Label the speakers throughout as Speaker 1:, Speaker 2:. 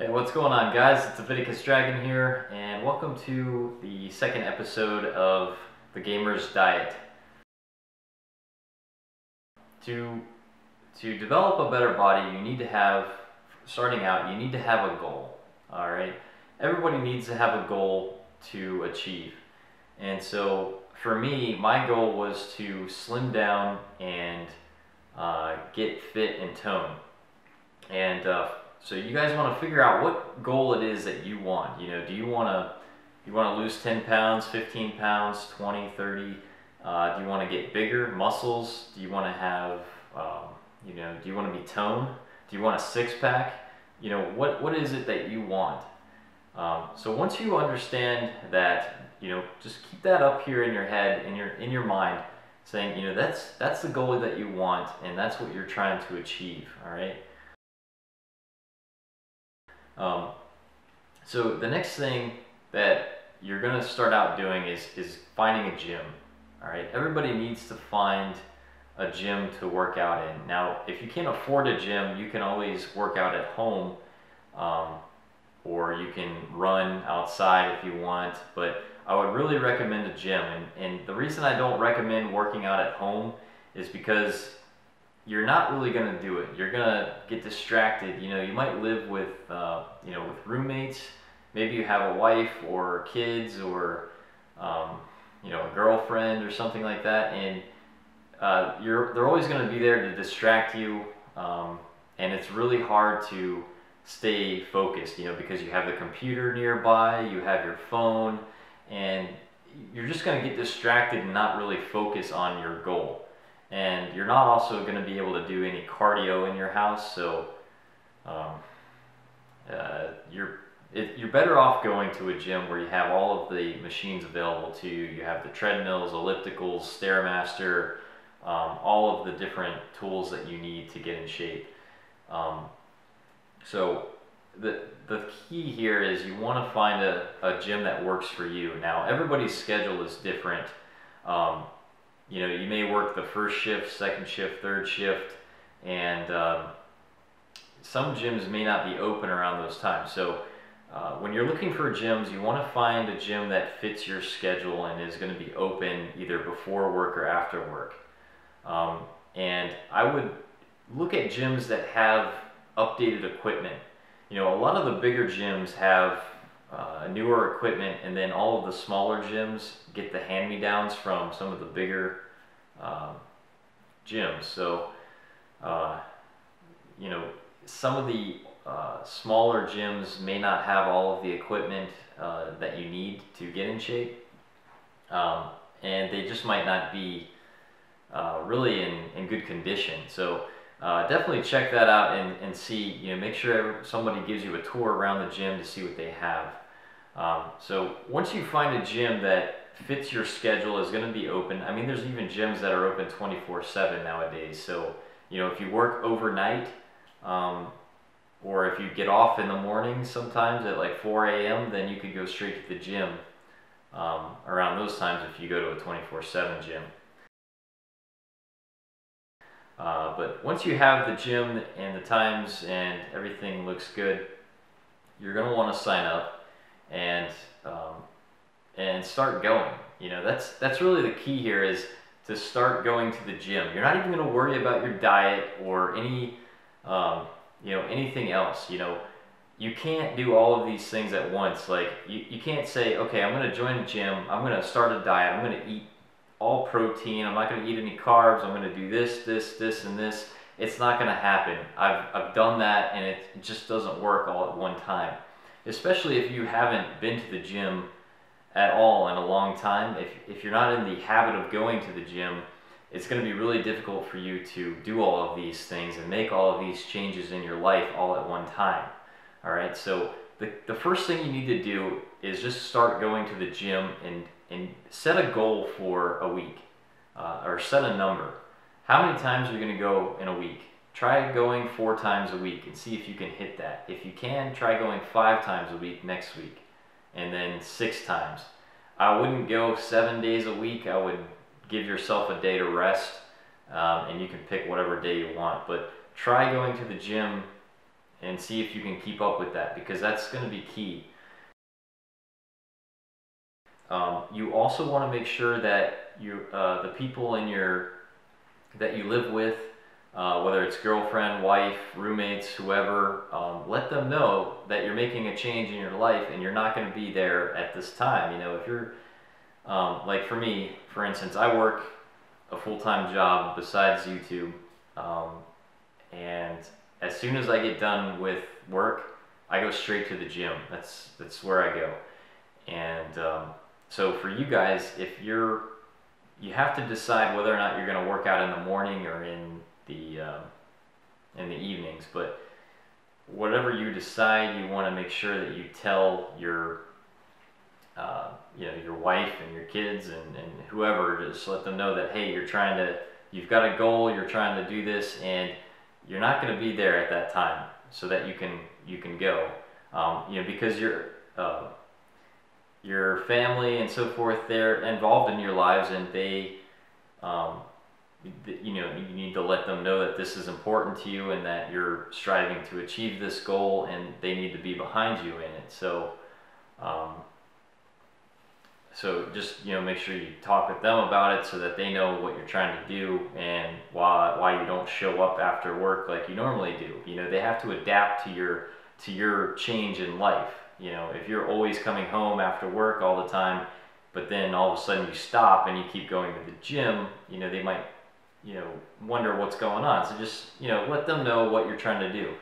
Speaker 1: Hey, what's going on, guys? It's Aviticus Dragon here, and welcome to the second episode of The Gamer's Diet. To develop a better body, you need to have, starting out, you need to have a goal, all right? Everybody needs to have a goal to achieve. And so, for me, my goal was to slim down and get fit and tone. And so you guys want to figure out what goal it is that you want. You know, do you want to lose 10 pounds, 15 pounds, 20, 30? Do you want to get bigger muscles? Do you want to have, do you want to be toned? Do you want a six-pack? You know, what is it that you want? So once you understand that, just keep that up here in your head, in your mind, saying, that's the goal that you want, and that's what you're trying to achieve. All right. So the next thing that you're going to start out doing is finding a gym. All right, everybody needs to find a gym to work out in. Now, if you can't afford a gym, you can always work out at home, or you can run outside if you want, but I would really recommend a gym. And the reason I don't recommend working out at home is because you're not really going to do it. You're going to get distracted. You know, you might live with, with roommates. Maybe you have a wife or kids or, a girlfriend or something like that. And they're always going to be there to distract you. And it's really hard to stay focused, because you have the computer nearby, you have your phone, and you're just going to get distracted and not really focus on your goal. And you're not also going to be able to do any cardio in your house, so you're better off going to a gym where you have all of the machines available to you. You have the treadmills, ellipticals, Stairmaster, all of the different tools that you need to get in shape. So the key here is you want to find a gym that works for you. Now, everybody's schedule is different. You may work the first shift, second shift, third shift, and some gyms may not be open around those times. So when you're looking for gyms, you want to find a gym that fits your schedule and is going to be open either before work or after work. And I would look at gyms that have updated equipment. A lot of the bigger gyms have newer equipment, and then all of the smaller gyms get the hand-me-downs from some of the bigger gyms. So, some of the smaller gyms may not have all of the equipment that you need to get in shape, and they just might not be really in good condition. So definitely check that out and see, make sure somebody gives you a tour around the gym to see what they have. So once you find a gym that fits your schedule, is going to be open. I mean, there's even gyms that are open 24/7 nowadays. So, if you work overnight, or if you get off in the morning sometimes at like 4 a.m., then you could go straight to the gym around those times if you go to a 24/7 gym. But once you have the gym and the times and everything looks good, you're going to want to sign up and start going. That's really the key here, is to start going to the gym. You're not even going to worry about your diet or anything else. You can't do all of these things at once. Like you can't say, okay, I'm going to join a gym, I'm going to start a diet, I'm going to eat all protein, I'm not going to eat any carbs, I'm going to do this, and this. It's not going to happen. I've done that, and it just doesn't work all at one time. Especially if you haven't been to the gym at all in a long time. If you're not in the habit of going to the gym, it's going to be really difficult for you to do all of these things and make all of these changes in your life all at one time. All right, so the first thing you need to do is just start going to the gym and set a goal for a week, or set a number. How many times are you going to go in a week? Try going 4 times a week and see if you can hit that. If you can, try going 5 times a week next week, and then 6 times. I wouldn't go 7 days a week. I would give yourself a day to rest, and you can pick whatever day you want. But try going to the gym and see if you can keep up with that, because that's going to be key. You also want to make sure that the people that you live with, whether it's girlfriend, wife, roommates, whoever, let them know that you're making a change in your life and you're not going to be there at this time. You know, if you're like for me, for instance, I work a full-time job besides YouTube, and as soon as I get done with work, I go straight to the gym. That's where I go. And so for you guys, if you have to decide whether or not you're going to work out in the morning or in the evenings. But whatever you decide, you want to make sure that you tell your your wife and your kids and whoever, just let them know that, hey, you've got a goal, you're trying to do this, and you're not going to be there at that time, so that you can go. Because your family and so forth, they're involved in your lives, and they you need to let them know that this is important to you and that you're striving to achieve this goal, and they need to be behind you in it. So just make sure you talk with them about it, so that they know what you're trying to do and why you don't show up after work like you normally do. They have to adapt to your change in life. If you're always coming home after work all the time, but then all of a sudden you stop and you keep going to the gym, they might wonder what's going on. So just let them know what you're trying to do.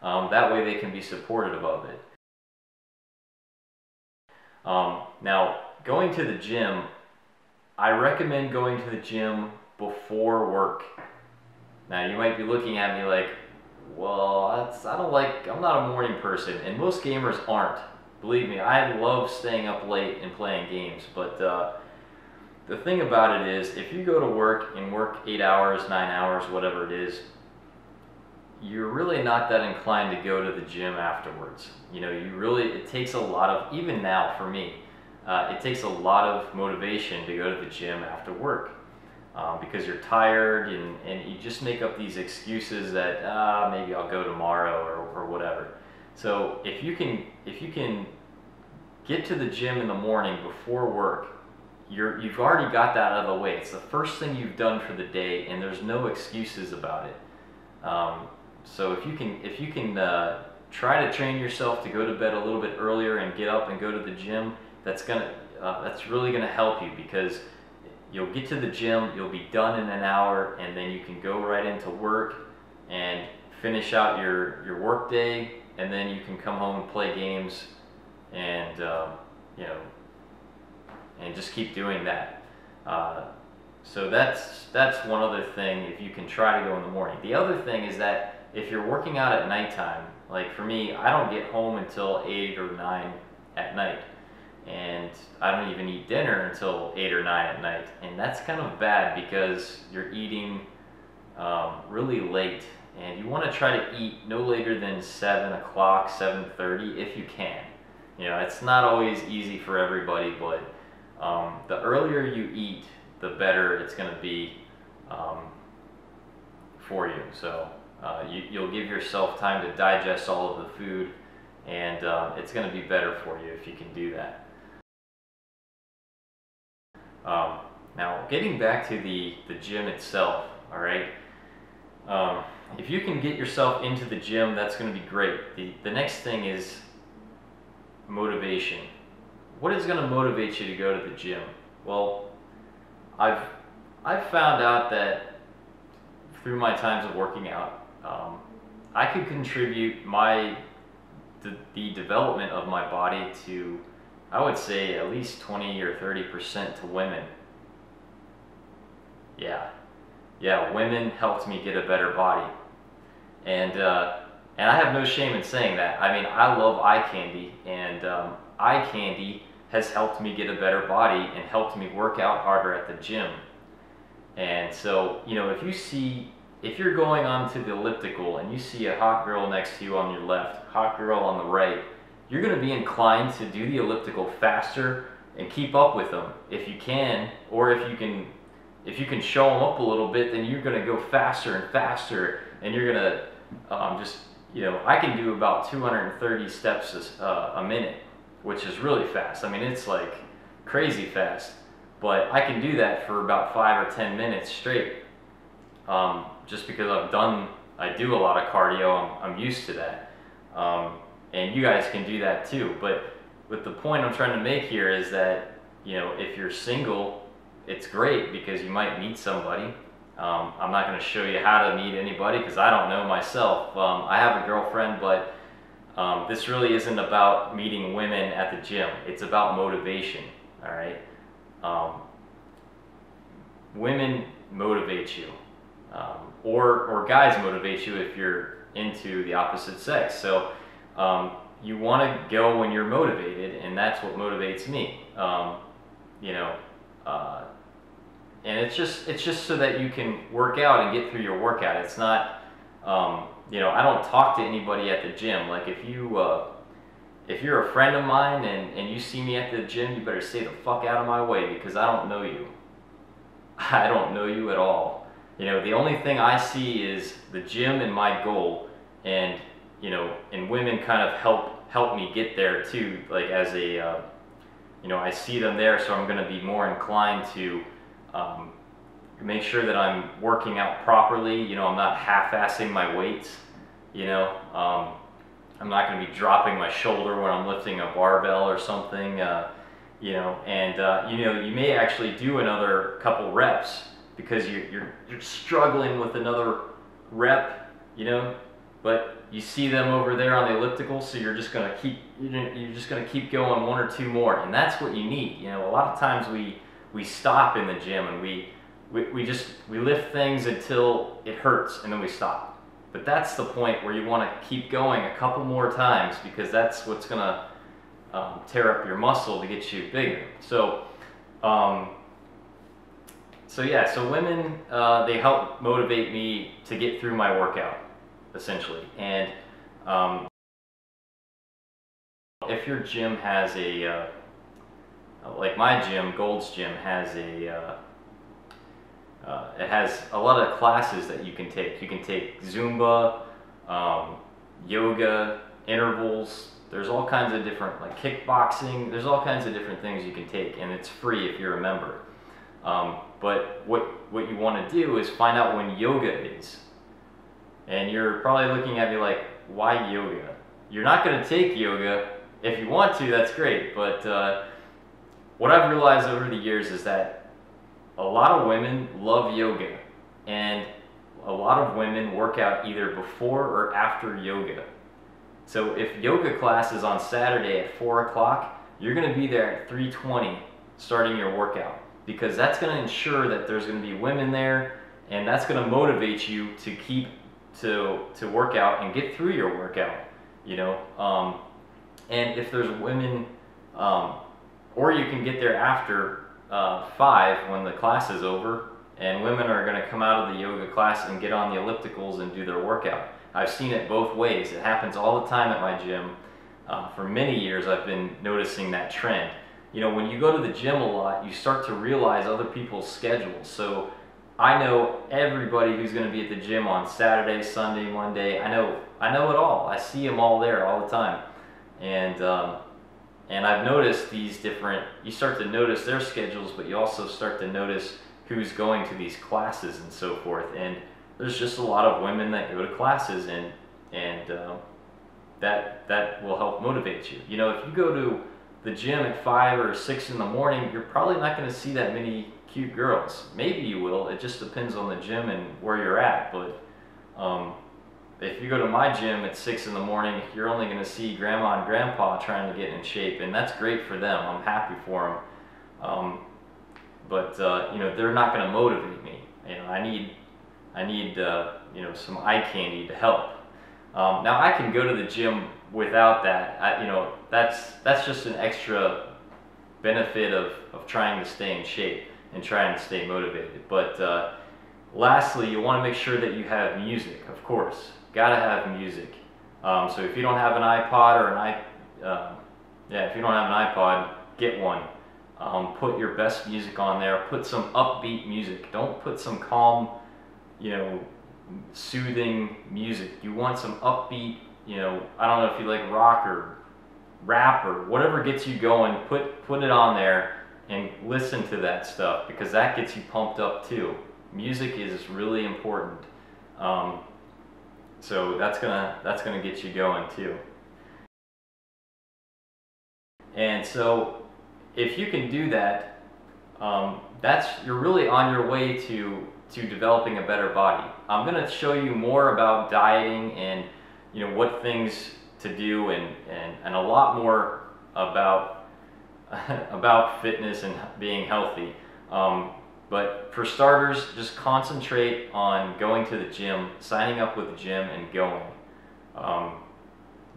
Speaker 1: That way they can be supportive of it. Now, going to the gym, I recommend going to the gym before work. Now, you might be looking at me like, well, I'm not a morning person, and most gamers aren't. Believe me, I love staying up late and playing games, but the thing about it is, if you go to work and work 8 hours, 9 hours, whatever it is, you're really not that inclined to go to the gym afterwards. It takes a lot of, even now for me, it takes a lot of motivation to go to the gym after work, because you're tired, and you just make up these excuses that maybe I'll go tomorrow or whatever. So if you can get to the gym in the morning before work, you've already got that out of the way. It's the first thing you've done for the day, and there's no excuses about it. So if you can try to train yourself to go to bed a little bit earlier and get up and go to the gym, that's really gonna help you, because you'll get to the gym, you'll be done in an hour, and then you can go right into work and finish out your work day, and then you can come home and play games, and and just keep doing that. So that's one other thing, if you can try to go in the morning. The other thing is that if you're working out at nighttime, like for me, I don't get home until 8 or 9 at night, and I don't even eat dinner until 8 or 9 at night, and that's kind of bad, because you're eating really late, and you want to try to eat no later than 7 o'clock, 7:30 if you can. It's not always easy for everybody, but the earlier you eat, the better it's going to be for you. So you'll give yourself time to digest all of the food, and it's going to be better for you if you can do that. Now, getting back to the gym itself, all right? If you can get yourself into the gym, that's going to be great. The next thing is motivation. What is going to motivate you to go to the gym? Well, I've found out that through my times of working out, I could contribute the development of my body to, I would say, at least 20 or 30% to women. Yeah, women helped me get a better body, and I have no shame in saying that. I mean, I love eye candy, and eye candy has helped me get a better body and helped me work out harder at the gym. And so, if you're going onto the elliptical and you see a hot girl next to you on your left, hot girl on the right, you're going to be inclined to do the elliptical faster and keep up with them if you can, or if you can show them up a little bit, then you're going to go faster and faster, and you're going to just you know, I can do about 230 steps a minute, which is really fast. I mean, it's like crazy fast, but I can do that for about 5 or 10 minutes straight. Just because I do a lot of cardio, I'm used to that. And you guys can do that too. But the point I'm trying to make here is that, you know, if you're single, it's great because you might meet somebody. I'm not going to show you how to meet anybody because I don't know myself. I have a girlfriend, but this really isn't about meeting women at the gym. It's about motivation, all right? Women motivate you, or guys motivate you if you're into the opposite sex. So you want to go when you're motivated, and that's what motivates me. You know, and it's just so that you can work out and get through your workout. It's not, you know, I don't talk to anybody at the gym. Like if you're a friend of mine and you see me at the gym, you better stay the fuck out of my way because I don't know you. I don't know you at all. You know, the only thing I see is the gym and my goal, and you know, and women kind of help me get there too. Like as a, you know, I see them there, so I'm going to be more inclined to make sure that I'm working out properly. You know, I'm not half-assing my weights. You know, I'm not going to be dropping my shoulder when I'm lifting a barbell or something. You know, and you know, you may actually do another couple reps because you're struggling with another rep. You know, but you see them over there on the elliptical, so you're just going to keep going one or two more, and that's what you need. You know, a lot of times we stop in the gym and we lift things until it hurts and then we stop. But that's the point where you want to keep going a couple more times because that's what's going to tear up your muscle to get you bigger. So, yeah, so women, they help motivate me to get through my workout, essentially. And if your gym has a, like my gym, Gold's Gym, has a, it has a lot of classes that you can take. You can take Zumba, yoga, intervals. There's all kinds of different, like kickboxing. There's all kinds of different things you can take, and it's free if you're a member. But what you want to do is find out when yoga is. And you're probably looking at me like, why yoga? You're not going to take yoga. If you want to, that's great. But what I've realized over the years is that a lot of women love yoga, and a lot of women work out either before or after yoga. So if yoga class is on Saturday at 4 o'clock, you're going to be there at 3:20 starting your workout, because that's going to ensure that there's going to be women there, and that's going to motivate you to keep to work out and get through your workout, you know. And if there's women, or you can get there after 5 when the class is over, and women are going to come out of the yoga class and get on the ellipticals and do their workout. I've seen it both ways. It happens all the time at my gym. For many years I've been noticing that trend. You know, when you go to the gym a lot, you start to realize other people's schedules. So I know everybody who's going to be at the gym on Saturday, Sunday, Monday. I know it all. I see them all there all the time. And I've noticed these different, you start to notice their schedules, but you also start to notice who's going to these classes and so forth. And there's just a lot of women that go to classes, and that will help motivate you. You know, if you go to the gym at 5 or 6 in the morning, you're probably not going to see that many cute girls. Maybe you will. It just depends on the gym and where you're at. But if you go to my gym at 6 in the morning, you're only going to see grandma and grandpa trying to get in shape, and that's great for them. I'm happy for them. But you know, they're not going to motivate me. You know, I need you know, some eye candy to help. Now I can go to the gym without that. You know, that's just an extra benefit of trying to stay in shape and trying to stay motivated. But lastly, you want to make sure that you have music, of course. Gotta have music. So if you don't have an iPod or if you don't have an iPod, get one. Put your best music on there. Put some upbeat music. Don't put some calm, you know, soothing music. You want some upbeat, you know, I don't know if you like rock or rap or whatever gets you going, put it on there and listen to that stuff, because that gets you pumped up too. Music is really important. So that's gonna get you going too. And so if you can do that, you're really on your way to developing a better body. I'm going to show you more about dieting and, you know, what things to do, and a lot more about about fitness and being healthy. But for starters, just concentrate on going to the gym, signing up with the gym, and going.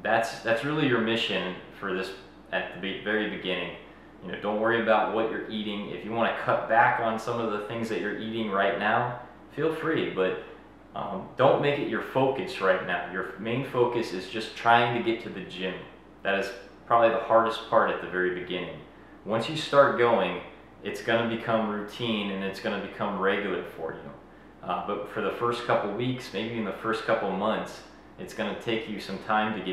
Speaker 1: That's really your mission for this at the very beginning. You know, don't worry about what you're eating. If you want to cut back on some of the things that you're eating right now, feel free, but don't make it your focus right now. Your main focus is just trying to get to the gym. That is probably the hardest part at the very beginning. Once you start going, it's going to become routine and it's going to become regular for you. But for the first couple weeks, maybe in the first couple months, it's going to take you some time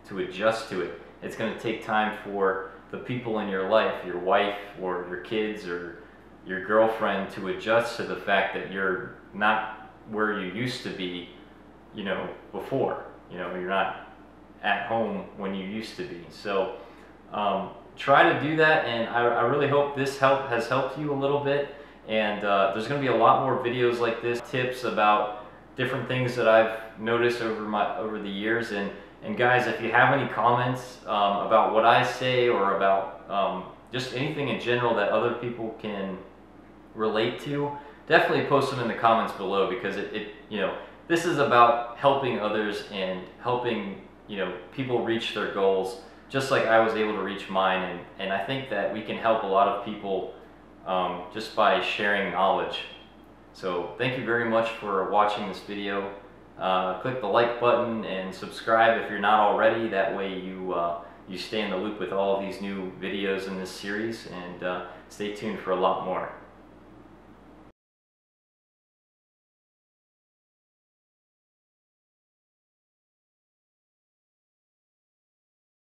Speaker 1: to adjust to it. It's going to take time for the people in your life, your wife or your kids or your girlfriend, to adjust to the fact that you're not where you used to be, you know, before. You know, you're not at home when you used to be. So try to do that, and I really hope this has helped you a little bit. And there's going to be a lot more videos like this, tips about different things that I've noticed over the years. And guys, if you have any comments about what I say, or about just anything in general that other people can relate to, definitely post them in the comments below, because you know, this is about helping others and helping, you know, people reach their goals, just like I was able to reach mine. And I think that we can help a lot of people just by sharing knowledge. So thank you very much for watching this video. Click the like button and subscribe if you're not already. That way you stay in the loop with all of these new videos in this series, and stay tuned for a lot more.